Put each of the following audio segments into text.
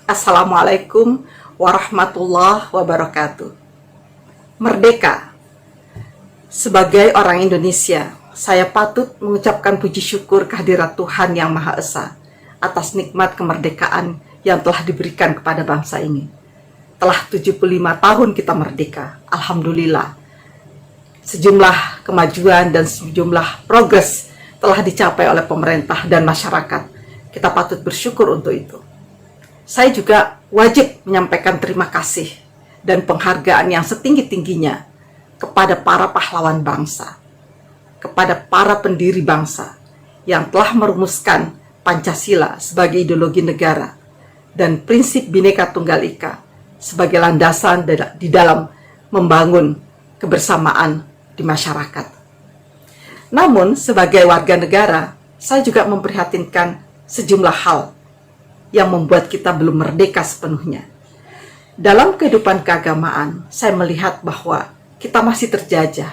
Assalamualaikum warahmatullahi wabarakatuh. Merdeka. Sebagai orang Indonesia, saya patut mengucapkan puji syukur kehadirat Tuhan Yang Maha Esa atas nikmat kemerdekaan yang telah diberikan kepada bangsa ini. Telah 75 tahun kita merdeka, alhamdulillah. Sejumlah kemajuan dan sejumlah progres telah dicapai oleh pemerintah dan masyarakat. Kita patut bersyukur untuk itu. Saya juga wajib menyampaikan terima kasih dan penghargaan yang setinggi-tingginya kepada para pahlawan bangsa, kepada para pendiri bangsa yang telah merumuskan Pancasila sebagai ideologi negara dan prinsip Bhinneka Tunggal Ika sebagai landasan di dalam membangun kebersamaan di masyarakat. Namun, sebagai warga negara, saya juga memprihatinkan sejumlah hal yang membuat kita belum merdeka sepenuhnya. Dalam kehidupan keagamaan, saya melihat bahwa kita masih terjajah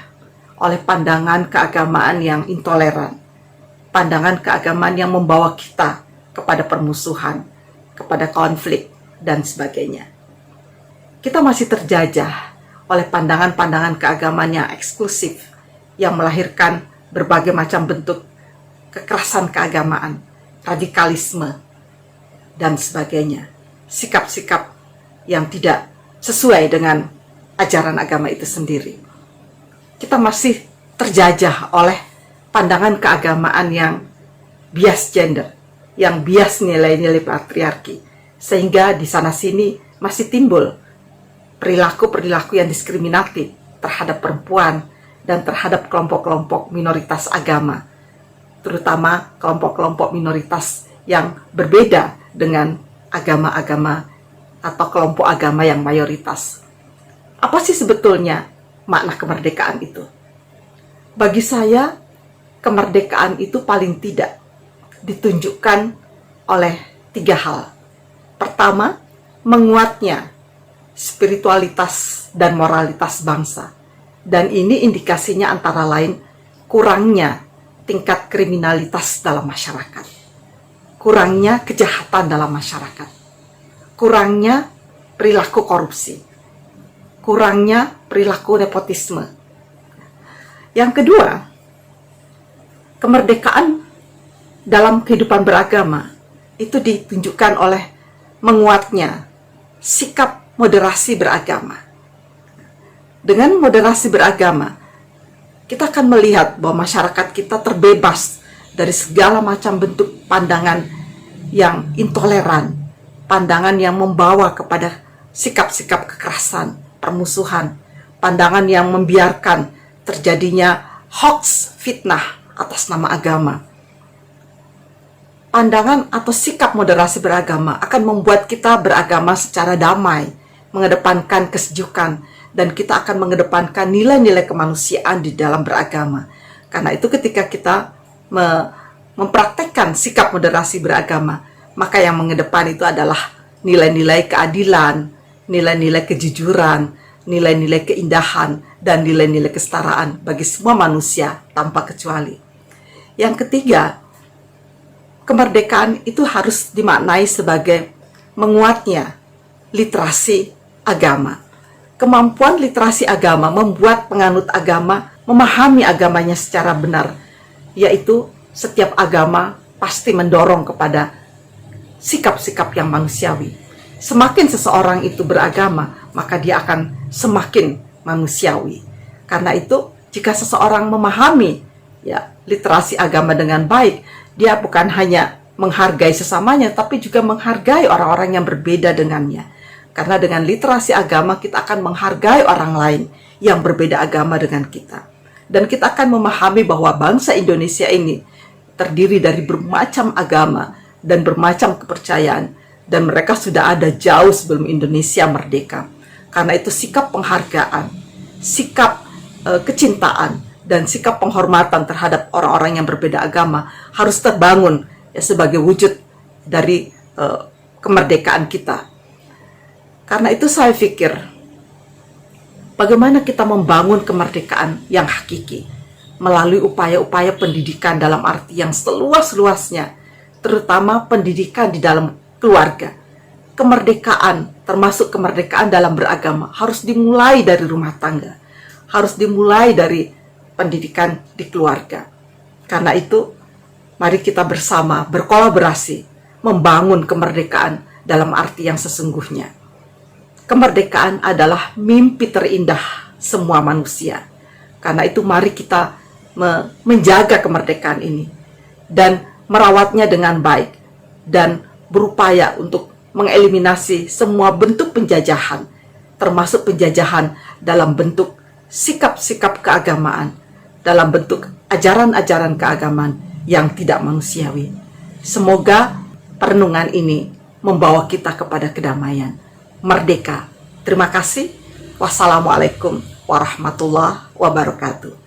oleh pandangan keagamaan yang intoleran, pandangan keagamaan yang membawa kita kepada permusuhan, kepada konflik, dan sebagainya. Kita masih terjajah oleh pandangan-pandangan keagamaan yang eksklusif, yang melahirkan berbagai macam bentuk kekerasan keagamaan, radikalisme, dan sebagainya. Sikap-sikap yang tidak sesuai dengan ajaran agama itu sendiri. Kita masih terjajah oleh pandangan keagamaan yang bias gender, yang bias nilai-nilai patriarki, sehingga di sana-sini masih timbul perilaku-perilaku yang diskriminatif terhadap perempuan dan terhadap kelompok-kelompok minoritas agama, terutama kelompok-kelompok minoritas yang berbeda dengan agama-agama atau kelompok agama yang mayoritas. Apa sih sebetulnya makna kemerdekaan itu? Bagi saya, kemerdekaan itu paling tidak ditunjukkan oleh 3 hal. Pertama, menguatnya spiritualitas dan moralitas bangsa. Dan ini indikasinya antara lain kurangnya tingkat kriminalitas dalam masyarakat, kurangnya kejahatan dalam masyarakat, kurangnya perilaku korupsi, kurangnya perilaku nepotisme. Yang kedua, kemerdekaan dalam kehidupan beragama itu ditunjukkan oleh menguatnya sikap moderasi beragama. Dengan moderasi beragama, kita akan melihat bahwa masyarakat kita terbebas dari segala macam bentuk pandangan yang intoleran, pandangan yang membawa kepada sikap-sikap kekerasan, permusuhan, pandangan yang membiarkan terjadinya hoax, fitnah atas nama agama. Pandangan atau sikap moderasi beragama akan membuat kita beragama secara damai, mengedepankan kesejukan, dan kita akan mengedepankan nilai-nilai kemanusiaan di dalam beragama. Karena itu ketika kita mempraktekkan sikap moderasi beragama, maka yang mengedepan itu adalah nilai-nilai keadilan, nilai-nilai kejujuran, nilai-nilai keindahan, dan nilai-nilai kesetaraan bagi semua manusia tanpa kecuali. Yang ketiga, kemerdekaan itu harus dimaknai sebagai menguatnya literasi agama. Kemampuan literasi agama membuat penganut agama memahami agamanya secara benar, yaitu setiap agama pasti mendorong kepada sikap-sikap yang manusiawi. Semakin seseorang itu beragama, maka dia akan semakin manusiawi. Karena itu, jika seseorang memahami literasi agama dengan baik, dia bukan hanya menghargai sesamanya, tapi juga menghargai orang-orang yang berbeda dengannya. Karena dengan literasi agama, kita akan menghargai orang lain yang berbeda agama dengan kita. Dan kita akan memahami bahwa bangsa Indonesia ini terdiri dari bermacam agama dan bermacam kepercayaan. Dan mereka sudah ada jauh sebelum Indonesia merdeka. Karena itu sikap penghargaan, sikap kecintaan, dan sikap penghormatan terhadap orang-orang yang berbeda agama harus terbangun sebagai wujud dari kemerdekaan kita. Karena itu saya pikir, bagaimana kita membangun kemerdekaan yang hakiki melalui upaya-upaya pendidikan dalam arti yang seluas-luasnya, terutama pendidikan di dalam keluarga. kemerdekaan, termasuk kemerdekaan dalam beragama, harus dimulai dari rumah tangga, harus dimulai dari pendidikan di keluarga. Karena itu, mari kita bersama berkolaborasi membangun kemerdekaan dalam arti yang sesungguhnya. Kemerdekaan adalah mimpi terindah semua manusia. Karena itu mari kita menjaga kemerdekaan ini dan merawatnya dengan baik dan berupaya untuk mengeliminasi semua bentuk penjajahan, termasuk penjajahan dalam bentuk sikap-sikap keagamaan, dalam bentuk ajaran-ajaran keagamaan yang tidak manusiawi. Semoga perenungan ini membawa kita kepada kedamaian, merdeka. Terima kasih. Wassalamualaikum warahmatullahi wabarakatuh.